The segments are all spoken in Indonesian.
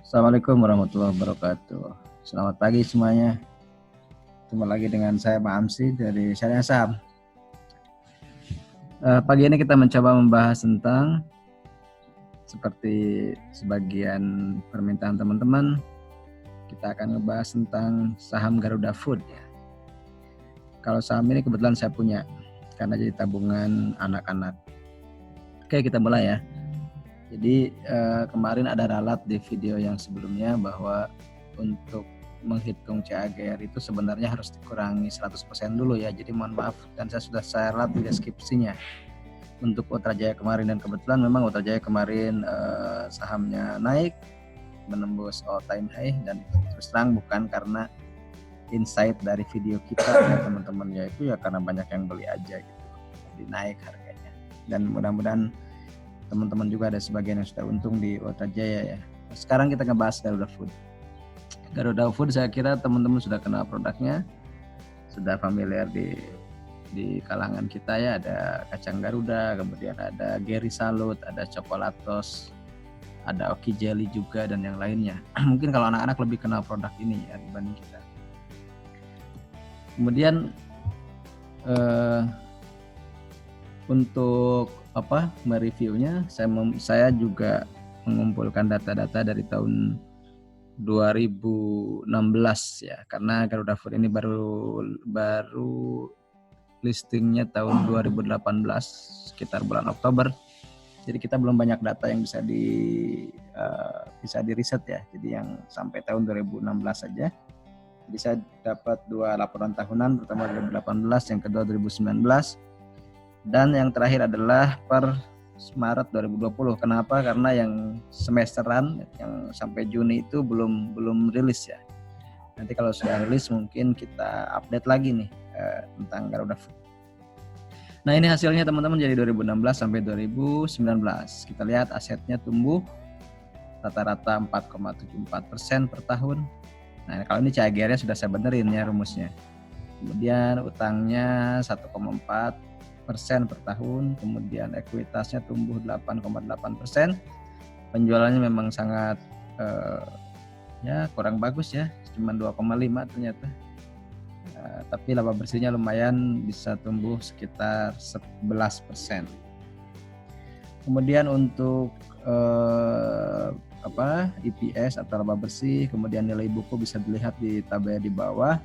Assalamualaikum warahmatullahi wabarakatuh. Selamat pagi semuanya. Ketemu lagi dengan saya Pak Amsi dari Syariah Saham. Pagi ini kita mencoba membahas tentang seperti sebagian permintaan teman-teman, kita akan membahas tentang saham Garuda Food. Kalau saham ini kebetulan saya punya karena jadi tabungan anak-anak. Oke, kita mulai ya. Jadi kemarin ada ralat di video yang sebelumnya bahwa untuk menghitung CAGR itu sebenarnya harus dikurangi 100% dulu ya. Jadi mohon maaf, dan saya sudah ralat di deskripsinya untuk Ultra Jaya kemarin, dan kebetulan memang Ultra Jaya kemarin sahamnya naik menembus all time high, dan terus terang bukan karena insight dari video kita ya teman-teman, yaitu ya karena banyak yang beli aja gitu. Jadi naik harganya, dan mudah-mudahan teman-teman juga ada sebagian yang sudah untung di Ultra Jaya ya. Sekarang kita ngebahas Garuda Food. Garuda Food saya kira teman-teman sudah kenal produknya, sudah familiar di kalangan kita ya. Ada kacang Garuda, kemudian ada Geri Salut, ada Coklatos, ada Oki Jelly juga, dan yang lainnya. Mungkin kalau anak-anak lebih kenal produk ini ya dibanding kita. Kemudian untuk mereviewnya, saya juga mengumpulkan data-data dari tahun 2016 ya, karena Garuda Food ini baru listingnya tahun 2018 sekitar bulan Oktober. Jadi kita belum banyak data yang bisa di riset ya. Jadi yang sampai tahun 2016 saja. Jadi saya dapat 2 laporan tahunan, pertama 2018, yang kedua 2019. Dan yang terakhir adalah per Maret 2020. Kenapa? Karena yang semesteran yang sampai Juni itu belum rilis ya. Nanti kalau sudah rilis mungkin kita update lagi nih tentang Garuda Food. Nah, ini hasilnya teman-teman jadi 2016 sampai 2019. Kita lihat asetnya tumbuh rata-rata 4,74% per tahun. Nah, kalau ini CAGR-nya sudah saya benerin ya rumusnya. Kemudian utangnya 1,4% per tahun, kemudian ekuitasnya tumbuh 8,8%. Penjualannya memang sangat ya kurang bagus ya, cuma 2,5 ternyata. Tapi laba bersihnya lumayan, bisa tumbuh sekitar 11%. Kemudian untuk EPS atau laba bersih, kemudian nilai buku bisa dilihat di tabel di bawah.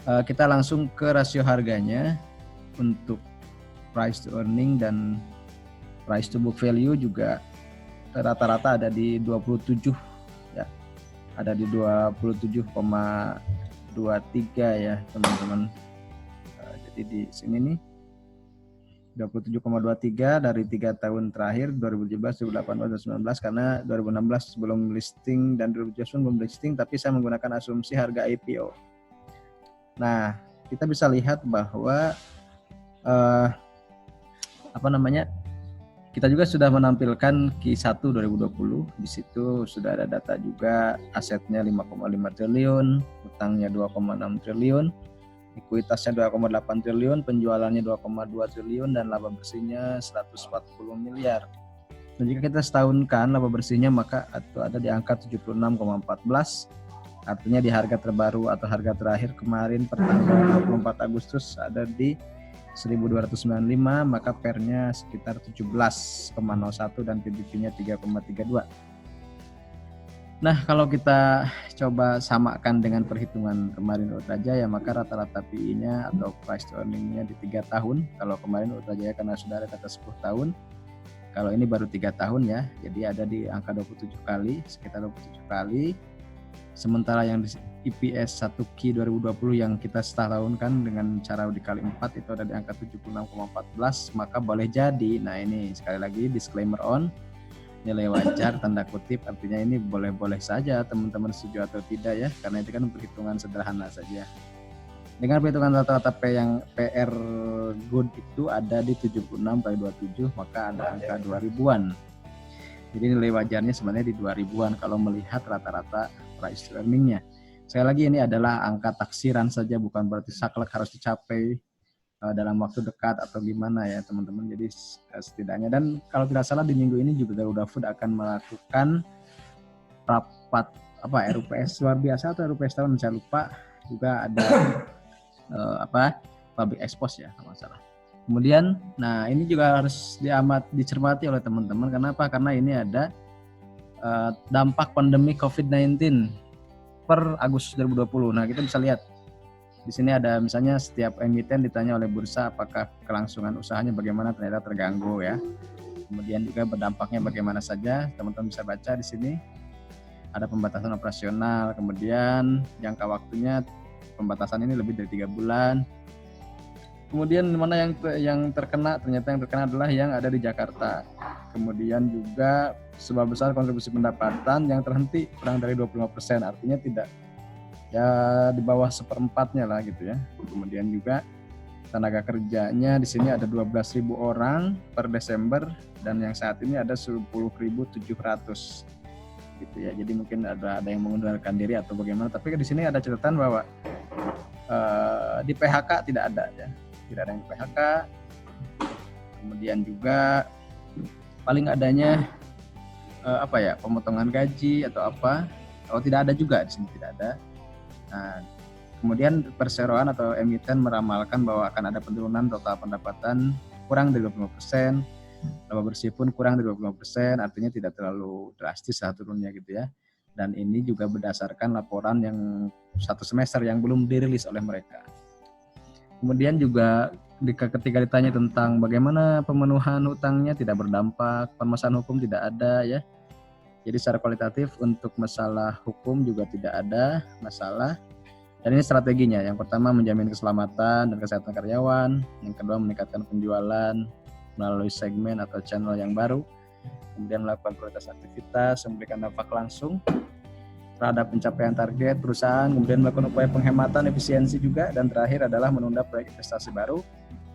Kita langsung ke rasio harganya. Untuk price to earning dan price to book value juga rata-rata ada di 27 ya. Ada di 27,23 ya teman-teman. Jadi di sini nih 27,23 dari 3 tahun terakhir 2017, 2018, 2019, karena 2016 belum listing dan 2017 belum listing, tapi saya menggunakan asumsi harga IPO. Nah, kita bisa lihat bahwa kita juga sudah menampilkan Q1 2020. Di situ sudah ada data juga, asetnya 5,5 triliun, utangnya 2,6 triliun, ekuitasnya 2,8 triliun, penjualannya 2,2 triliun, dan laba bersihnya 140 miliar. Dan jika kita setahunkan laba bersihnya, maka ada di angka 76,14. Artinya di harga terbaru atau harga terakhir kemarin per tanggal 24 Agustus ada di 1295, maka pernya sekitar 17,01 dan PBV-nya 3,32. Nah, kalau kita coba samakan dengan perhitungan kemarin Ultra Jaya, maka rata-rata PI-nya atau price to earning-nya di 3 tahun. Kalau kemarin Ultra Jaya karena sudah ada kata 10 tahun, kalau ini baru 3 tahun ya, jadi ada di angka 27 kali, sekitar 27 kali. Sementara yang di EPS 1Q 2020 yang kita setahunkan dengan cara dikali 4 itu ada di angka 76,14, maka boleh jadi, nah ini sekali lagi disclaimer on, nilai wajar tanda kutip, artinya ini boleh-boleh saja teman-teman setuju atau tidak ya, karena itu kan perhitungan sederhana saja. Dengan perhitungan rata-rata PR good itu ada di 76/27, maka ada angka 2000-an. Jadi nilai wajarnya sebenarnya di 2000-an kalau melihat rata-rata price to earning-nya. Sekali lagi ini adalah angka taksiran saja, bukan berarti saklek harus dicapai dalam waktu dekat atau gimana ya teman-teman. Jadi setidaknya, dan kalau tidak salah di minggu ini juga Garuda Food akan melakukan rapat RUPS luar biasa atau RUPS tahun saya lupa, juga ada public expose ya kalau nggak salah. Kemudian, nah ini juga harus dicermati oleh teman-teman. Kenapa? Karena ini ada dampak pandemi COVID-19 per Agustus 2020. Nah kita bisa lihat di sini ada misalnya setiap emiten ditanya oleh bursa apakah kelangsungan usahanya bagaimana, ternyata terganggu ya. Kemudian juga berdampaknya bagaimana saja, teman-teman bisa baca di sini. Ada pembatasan operasional, kemudian jangka waktunya pembatasan ini lebih dari 3 bulan. Kemudian mana yang terkena, ternyata yang terkena adalah yang ada di Jakarta. Kemudian juga sebab besar kontribusi pendapatan yang terhenti kurang dari 25%, artinya tidak ya di bawah 1/4-nya lah gitu ya. Kemudian juga tenaga kerjanya di sini ada 12.000 orang per Desember dan yang saat ini ada 10.700 gitu ya. Jadi mungkin ada yang mengundurkan diri atau bagaimana, tapi di sini ada catatan bahwa di PHK tidak ada ya. Tidak ada yang PHK. Kemudian juga paling adanya pemotongan gaji atau apa. Tidak ada juga di sini, tidak ada. Nah, kemudian perseroan atau emiten meramalkan bahwa akan ada penurunan total pendapatan kurang dari 25%, laba bersih pun kurang dari 25%, artinya tidak terlalu drastis lah turunnya gitu ya. Dan ini juga berdasarkan laporan yang 1 semester yang belum dirilis oleh mereka. Kemudian juga ketika ditanya tentang bagaimana pemenuhan hutangnya tidak berdampak, permasalahan hukum tidak ada ya. Jadi secara kualitatif untuk masalah hukum juga tidak ada masalah. Dan ini strateginya, yang pertama menjamin keselamatan dan kesehatan karyawan, yang kedua meningkatkan penjualan melalui segmen atau channel yang baru, kemudian melakukan prioritas aktivitas, memberikan dampak langsung terhadap pencapaian target perusahaan, kemudian melakukan upaya penghematan efisiensi juga, dan terakhir adalah menunda proyek investasi baru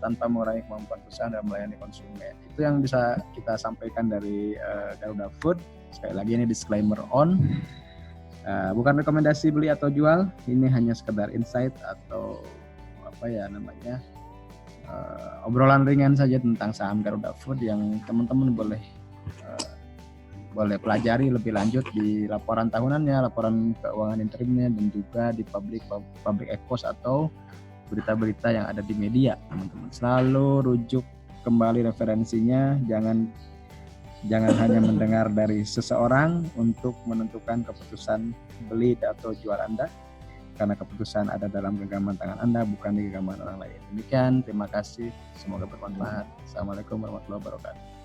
tanpa mengurangi kemampuan perusahaan dalam melayani konsumen. Itu yang bisa kita sampaikan dari Garuda Food. Sekali lagi ini disclaimer on, bukan rekomendasi beli atau jual, ini hanya sekedar insight atau obrolan ringan saja tentang saham Garuda Food yang teman-teman boleh pelajari lebih lanjut di laporan tahunannya, laporan keuangan interimnya, dan juga di public expose atau berita-berita yang ada di media, teman-teman. Selalu rujuk kembali referensinya, jangan hanya mendengar dari seseorang untuk menentukan keputusan beli atau jual Anda, karena keputusan ada dalam genggaman tangan Anda, bukan di genggaman orang lain. Demikian, terima kasih, semoga bermanfaat. Assalamualaikum warahmatullahi wabarakatuh.